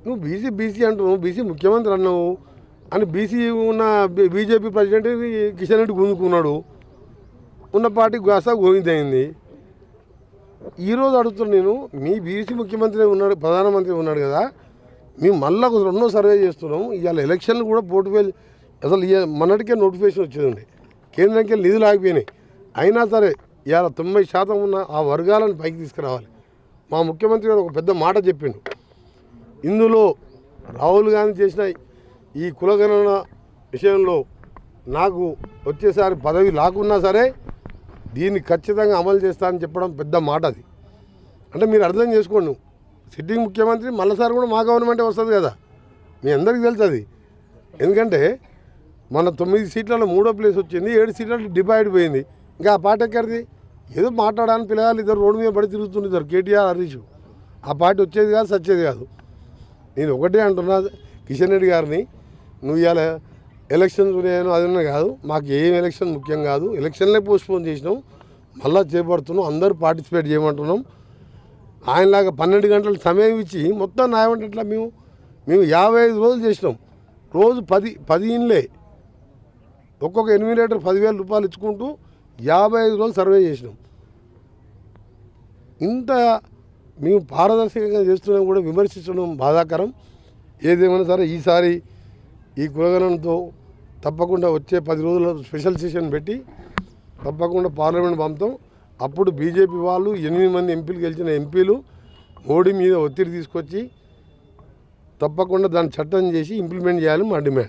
నువ్వు బీసీ అంటున్నావు, బీసీ ముఖ్యమంత్రి అన్నావు అని బీసీ ఉన్న బీజేపీ ప్రెసిడెంట్ కిషన్ రెడ్డి గుంజుకున్నాడు, ఉన్న పార్టీ గాసా గోవిందయింది. ఈరోజు అడుగుతున్నాను నేను, మీ బీసీ ముఖ్యమంత్రి ఉన్నాడు, ప్రధానమంత్రి ఉన్నాడు కదా, మేము మళ్ళీ రెండో సర్వే చేస్తున్నాం. ఇవాళ ఎలక్షన్లు కూడా పోర్టుఫైల్ అసలు మొన్నటికే నోటిఫికేషన్ వచ్చేదండి, కేంద్రంకి నిధులు ఆగిపోయినాయి. అయినా సరే ఇవాళ 90% ఉన్న ఆ వర్గాలను పైకి తీసుకురావాలి. మా ముఖ్యమంత్రి గారు ఒక పెద్ద మాట చెప్పిండు, ఇందులో రాహుల్ గాంధీ చేసిన ఈ కులగణన విషయంలో నాకు వచ్చేసారి పదవి లాక్కున్నా సరే దీన్ని ఖచ్చితంగా అమలు చేస్తానని చెప్పడం పెద్ద మాట. అది అంటే మీరు అర్థం చేసుకోండి, సిట్టింగ్ ముఖ్యమంత్రి మళ్ళీసారి కూడా మా గవర్నమెంటే వస్తుంది కదా, మీ అందరికీ తెలుసు అది. ఎందుకంటే మన 9 సీట్లలో 3వ ప్లేస్ వచ్చింది, 7 సీట్లలో డివైడ్ పోయింది. ఇంకా ఆ పార్టీ ఎక్కడిది? ఏదో మాట్లాడాలని పిల్లగాళ్ళు ఇద్దరు రోడ్డు మీద పడి తిరుగుతుంటారు, కేటీఆర్ హరీష్. ఆ పార్టీ వచ్చేది కాదు, సచ్చేది కాదు. నేను ఒకటే అంటున్నా కిషన్ రెడ్డి గారిని, నువ్వు ఇవాళ ఎలక్షన్స్ ఉన్నాయో అది ఉన్నా కాదు, మాకు ఏం ఎలక్షన్ ముఖ్యం కాదు, ఎలక్షన్లే పోస్ట్పోన్ చేసినాం, మళ్ళీ చేపడుతున్నాం, అందరూ పార్టిసిపేట్ చేయమంటున్నాం. ఆయనలాగా 12 గంటల సమయం ఇచ్చి మొత్తం న్యాయం ఎట్లా? మేము 55 రోజులు చేసినాం, రోజు 10 ఇండ్లే, ఒక్కొక్క ఎన్యూమరేటర్ 10,000 రూపాయలు ఇచ్చుకుంటూ 55 రోజులు సర్వే చేసినాం. ఇంత మేము పారదర్శకంగా చేస్తున్నాం కూడా విమర్శించడం బాధాకరం. ఏదేమైనా సరే ఈసారి ఈ కులగణనతో తప్పకుండా వచ్చే 10 రోజుల స్పెషల్ సెషన్ పెట్టి తప్పకుండా పార్లమెంట్ పంపుతాం. అప్పుడు బీజేపీ వాళ్ళు 8 మంది ఎంపీలు గెలిచిన ఎంపీలు మోడీ మీద ఒత్తిడి తీసుకొచ్చి తప్పకుండా దాన్ని చట్టం చేసి ఇంప్లిమెంట్ చేయాలి మా డిమాండ్.